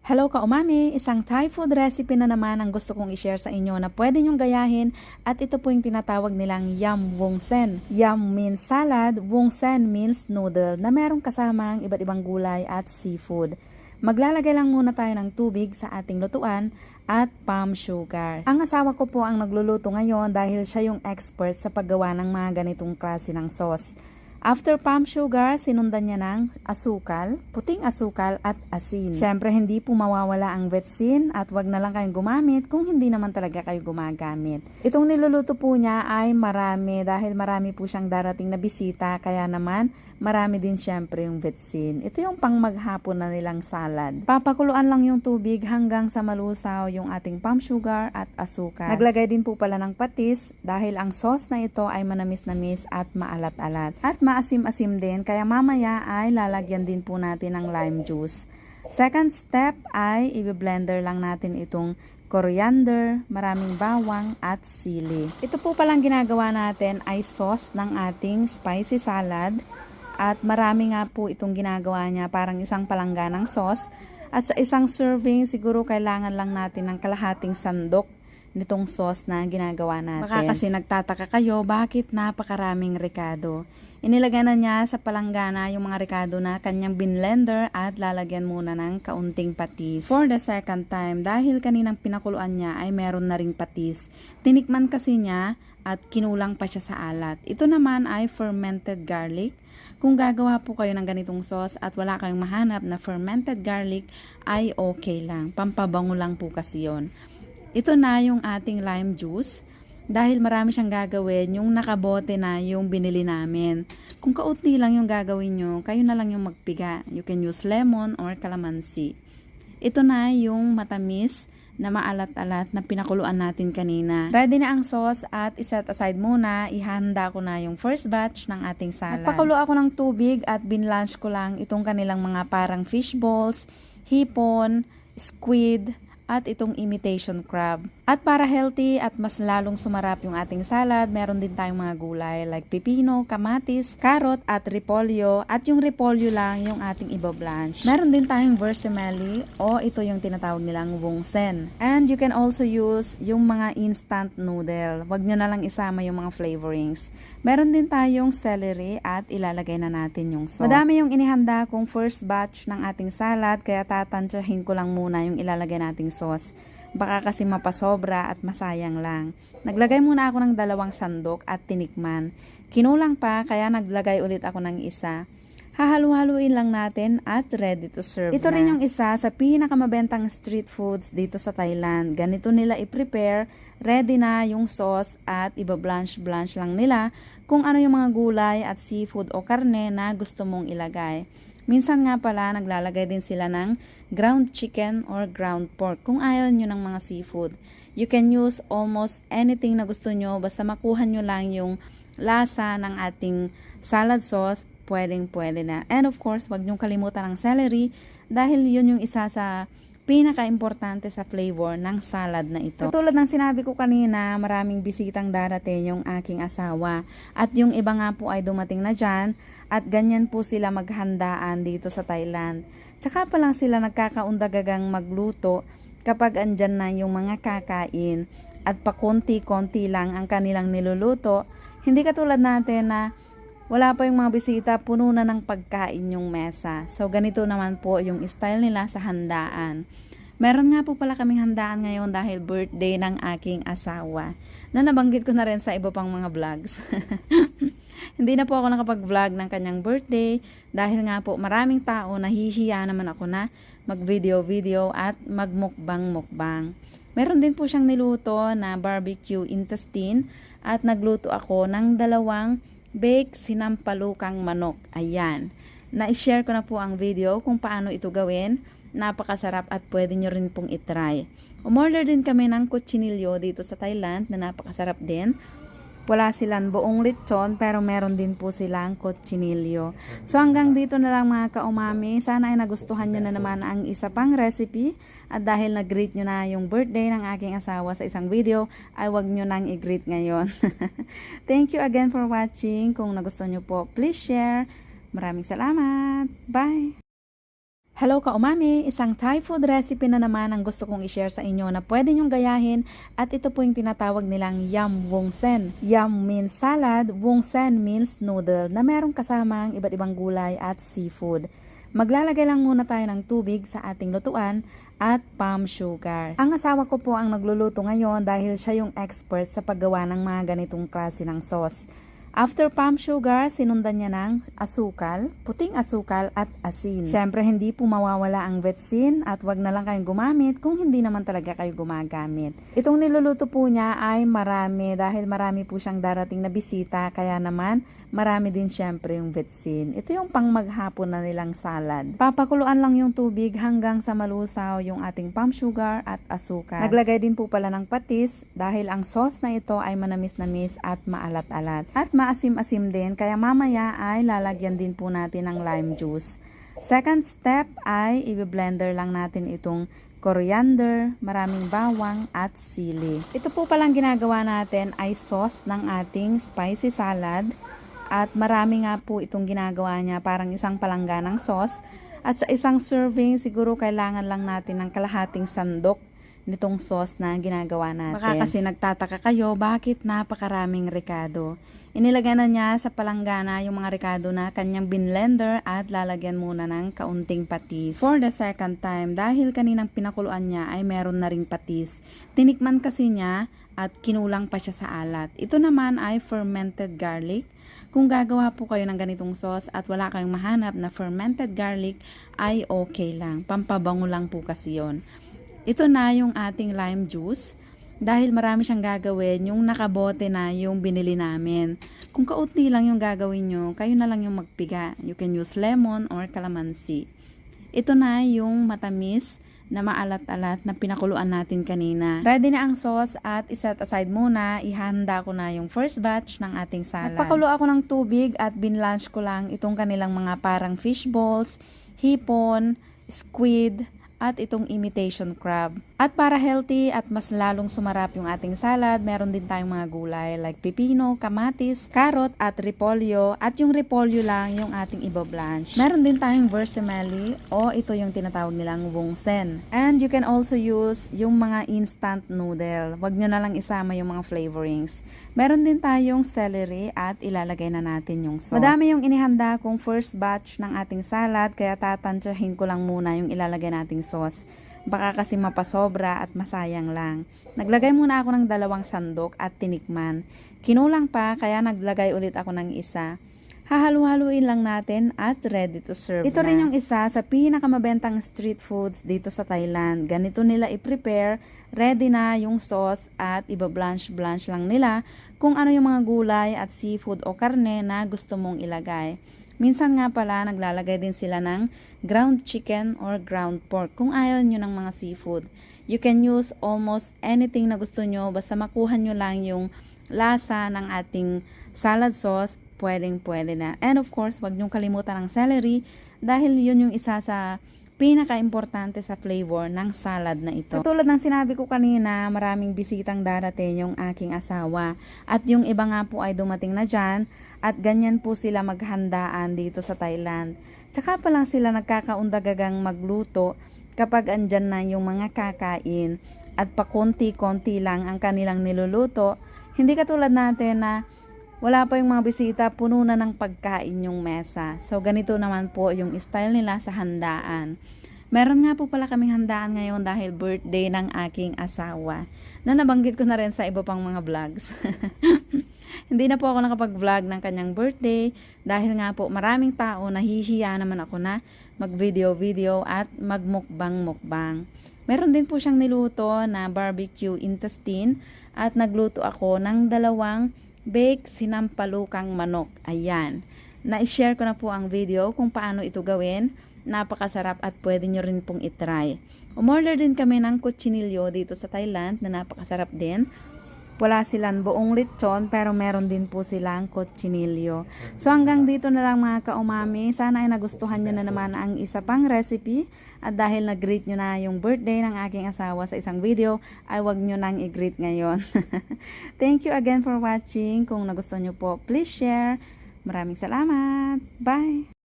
Hello ka-umami! Isang Thai food recipe na naman ang gusto kong i-share sa inyo na pwede nyong gayahin at ito po yung tinatawag nilang Yam Wong Sen. Yam means salad, Wong Sen means noodle na merong kasamang iba't ibang gulay at seafood. Maglalagay lang muna tayo ng tubig sa ating lutuan at palm sugar. Ang asawa ko po ang nagluluto ngayon dahil siya yung expert sa paggawa ng mga ganitong klase ng sauce. After palm sugar, sinundan niya ng asukal, puting asukal at asin. Siyempre, hindi po mawawala ang vetsin at wag na lang kayong gumamit kung hindi naman talaga kayo gumagamit. Itong niluluto po niya ay marami dahil marami po siyang darating na bisita, kaya naman marami din siyempre yung vetsin. Ito yung pang maghapon na nilang salad. Papakuluan lang yung tubig hanggang sa malusaw yung ating palm sugar at asukal. Naglagay din po pala ng patis dahil ang sauce na ito ay manamis-namis at maalat-alat. At maasim-asim din, kaya mamaya ay lalagyan din po natin ng lime juice. Second step ay i-blender lang natin itong coriander, maraming bawang at sili. Ito po palang ginagawa natin ay sauce ng ating spicy salad at marami nga po itong ginagawa niya, parang isang palangga ng sauce. At sa isang serving siguro kailangan lang natin ng kalahating sandok nitong sauce na ginagawa natin. Baka kasi nagtataka kayo bakit napakaraming rekado. Inilagay na niya sa palanggana yung mga rekado na kanyang binlender at lalagyan muna ng kaunting patis. For the second time, dahil kaninang pinakuluan niya ay meron na ring patis. Tinikman kasi niya at kinulang pa siya sa alat. Ito naman ay fermented garlic. Kung gagawa po kayo ng ganitong sauce at wala kayong mahanap na fermented garlic, ay okay lang. Pampabango lang po kasi yon. Ito na yung ating lime juice. Dahil marami siyang gagawin, yung nakabote na yung binili namin. Kung kaunti lang yung gagawin nyo, kayo na lang yung magpiga. You can use lemon or calamansi. Ito na yung matamis na maalat-alat na pinakuluan natin kanina. Ready na ang sauce at iset aside muna. Ihanda ko na yung first batch ng ating salad. Nagpakulo ako ng tubig at binlanch ko lang itong kanilang mga parang fish balls, hipon, squid, at itong imitation crab. At para healthy at mas lalong sumarap yung ating salad, meron din tayong mga gulay like pipino, kamatis, carrot at repolyo. At yung repolyo lang yung ating ibablanch. Meron din tayong vermicelli o ito yung tinatawag nilang wong sen. And you can also use yung mga instant noodle. Wag nyo na lang isama yung mga flavorings. Meron din tayong celery at ilalagay na natin yung sauce. Madami yung inihanda kong first batch ng ating salad, kaya tatansyahin ko lang muna yung ilalagay nating sauce. Baka kasi mapasobra at masayang lang. Naglagay muna ako ng 2 sandok at tinikman. Kinulang pa, kaya naglagay ulit ako ng isa. Hahalu-haluin lang natin at ready to serve Ito na rin yung isa sa pinakamabentang street foods dito sa Thailand. Ganito nila i-prepare. Ready na yung sauce at iba-blanch lang nila kung ano yung mga gulay at seafood o karne na gusto mong ilagay. Minsan nga pala naglalagay din sila ng ground chicken or ground pork kung ayaw nyo ng mga seafood. You can use almost anything na gusto nyo, basta makuha nyo lang yung lasa ng ating salad sauce, pwedeng-pwede na. And of course, wag nyong kalimutan ng celery dahil yun yung isa sa pinaka-importante sa flavor ng salad na ito. Katulad ng sinabi ko kanina, maraming bisitang darating yung aking asawa. At yung iba nga po ay dumating na dyan at ganyan po sila maghandaan dito sa Thailand. Tsaka pa lang sila nagkakaundagagang magluto kapag andyan na yung mga kakain at pakonti-konti lang ang kanilang niluluto. Hindi katulad natin na wala pa yung mga bisita, puno na ng pagkain yung mesa. So, ganito naman po yung style nila sa handaan. Meron nga po pala kaming handaan ngayon dahil birthday ng aking asawa. Na nabanggit ko na rin sa iba pang mga vlogs. Hindi na po ako nakapag-vlog ng kanyang birthday dahil nga po maraming tao, nahihiya naman ako na mag-video at magmukbang-mukbang. Meron din po siyang niluto na barbecue intestine at nagluto ako ng 2 baked sinampalukang manok. Ayan. Na-share ko na po ang video kung paano ito gawin. Napakasarap at pwede nyo rin pong itry. Umorder din kami ng kutsinilyo dito sa Thailand na napakasarap din. Wala silang buong lechon pero meron din po silang kutsinilyo. So hanggang dito na lang mga kaumami. Sana ay nagustuhan nyo na naman ang isa pang recipe. At dahil nag-greet nyo na yung birthday ng aking asawa sa isang video, ay wag nyo nang i-greet ngayon. Thank you again for watching. Kung nagustuhan nyo po, please share. Maraming salamat. Bye! Hello ka-umami! Isang Thai food recipe na naman ang gusto kong i-share sa inyo na pwede nyong gayahin at ito po yung tinatawag nilang Yam Wong Sen. Yam means salad, Wong Sen means noodle na merong kasamang iba't ibang gulay at seafood. Maglalagay lang muna tayo ng tubig sa ating lutuan at palm sugar. Ang asawa ko po ang nagluluto ngayon dahil siya yung expert sa paggawa ng mga ganitong klase ng sauce. After palm sugar, sinundan niya ng asukal, puting asukal at asin. Siyempre, hindi po mawawala ang vetsin at wag na lang kayong gumamit kung hindi naman talaga kayo gumagamit. Itong niluluto po niya ay marami dahil marami po siyang darating na bisita, kaya naman marami din siyempre yung vetsin. Ito yung pang maghapon na nilang salad. Papakuluan lang yung tubig hanggang sa malusaw yung ating palm sugar at asukal. Naglagay din po pala ng patis dahil ang sauce na ito ay manamis-namis at maalat-alat. At maasim-asim din, kaya mamaya ay lalagyan din po natin ng lime juice. Second step ay i-blender lang natin itong coriander, maraming bawang at sili. Ito po palang ginagawa natin ay sauce ng ating spicy salad. At marami nga po itong ginagawa niya, parang isang palangga ng sauce. At sa isang serving, siguro kailangan lang natin ng kalahating sandok nitong sauce na ginagawa natin. Baka kasi nagtataka kayo, bakit napakaraming rekado? Inilagay na niya sa palanggana yung mga rekado na kanyang binlender at lalagyan muna ng kaunting patis. For the second time, dahil kaninang pinakuluan niya ay meron na ring patis. Tinikman kasi niya at kinulang pa siya sa alat. Ito naman ay fermented garlic. Kung gagawa po kayo ng ganitong sauce at wala kayong mahanap na fermented garlic, ay okay lang. Pampabango lang po kasi yon. Ito na yung ating lime juice. Dahil marami siyang gagawin, yung nakabote na yung binili namin. Kung kaunti lang yung gagawin nyo, kayo na lang yung magpiga. You can use lemon or calamansi. Ito na yung matamis na maalat-alat na pinakuluan natin kanina. Ready na ang sauce at iset aside muna. Ihanda ko na yung first batch ng ating salad. Nagpakulo ako ng tubig at binlanch ko lang itong kanilang mga parang fish balls, hipon, squid, at itong imitation crab. At para healthy at mas lalong sumarap yung ating salad, meron din tayong mga gulay like pipino, kamatis, carrot at repolyo. At yung repolyo lang yung ating ibablanch. Meron din tayong vermicelli o ito yung tinatawag nilang wong sen. And you can also use yung mga instant noodle. Wag nyo na lang isama yung mga flavorings. Meron din tayong celery at ilalagay na natin yung sauce. Madami yung inihanda kong first batch ng ating salad, kaya tatansyahin ko lang muna yung ilalagay nating sauce. Baka kasi mapasobra at masayang lang. Naglagay muna ako ng 2 sandok at tinikman. Kinulang pa, kaya naglagay ulit ako ng isa. Hahalu-haluin lang natin at ready to serve ito na. Rin yung isa sa pinakamabentang street foods dito sa Thailand. Ganito nila i-prepare. Ready na yung sauce at ibablanch-blanch lang nila kung ano yung mga gulay at seafood o karne na gusto mong ilagay. Minsan nga pala naglalagay din sila ng ground chicken or ground pork kung ayaw nyo ng mga seafood. You can use almost anything na gusto nyo, basta makuha nyo lang yung lasa ng ating salad sauce, pwedeng-pwede na. And of course, wag nyong kalimutan ng celery dahil yun yung isa sa pinaka-importante sa flavor ng salad na ito. Katulad ng sinabi ko kanina, maraming bisitang darating yung aking asawa. At yung iba nga po ay dumating na dyan at ganyan po sila maghandaan dito sa Thailand. Tsaka pa lang sila nagkakaundagagang magluto kapag andyan na yung mga kakain at pakonti-konti lang ang kanilang niluluto. Hindi katulad natin na wala pa yung mga bisita, puno na ng pagkain yung mesa. So, ganito naman po yung style nila sa handaan. Meron nga po pala kaming handaan ngayon dahil birthday ng aking asawa. Na nabanggit ko na rin sa iba pang mga vlogs. Hindi na po ako nakapag-vlog ng kanyang birthday dahil nga po maraming tao, nahihiya naman ako na mag-video at magmukbang-mukbang. Meron din po siyang niluto na barbecue intestine at nagluto ako ng 2 baked sinampalukang manok. Ayan. Na-share ko na po ang video kung paano ito gawin. Napakasarap at pwede nyo rin pong itry. Umorder din kami ng kutsinilyo dito sa Thailand na napakasarap din. Wala silang buong lechon pero meron din po silang kutsinilyo. So hanggang dito na lang mga ka-umami. Sana ay nagustuhan nyo na naman ang isa pang recipe. At dahil nag-greet nyo na yung birthday ng aking asawa sa isang video, ay wag nyo nang i-greet ngayon. Thank you again for watching. Kung nagustuhan nyo po, please share. Maraming salamat. Bye!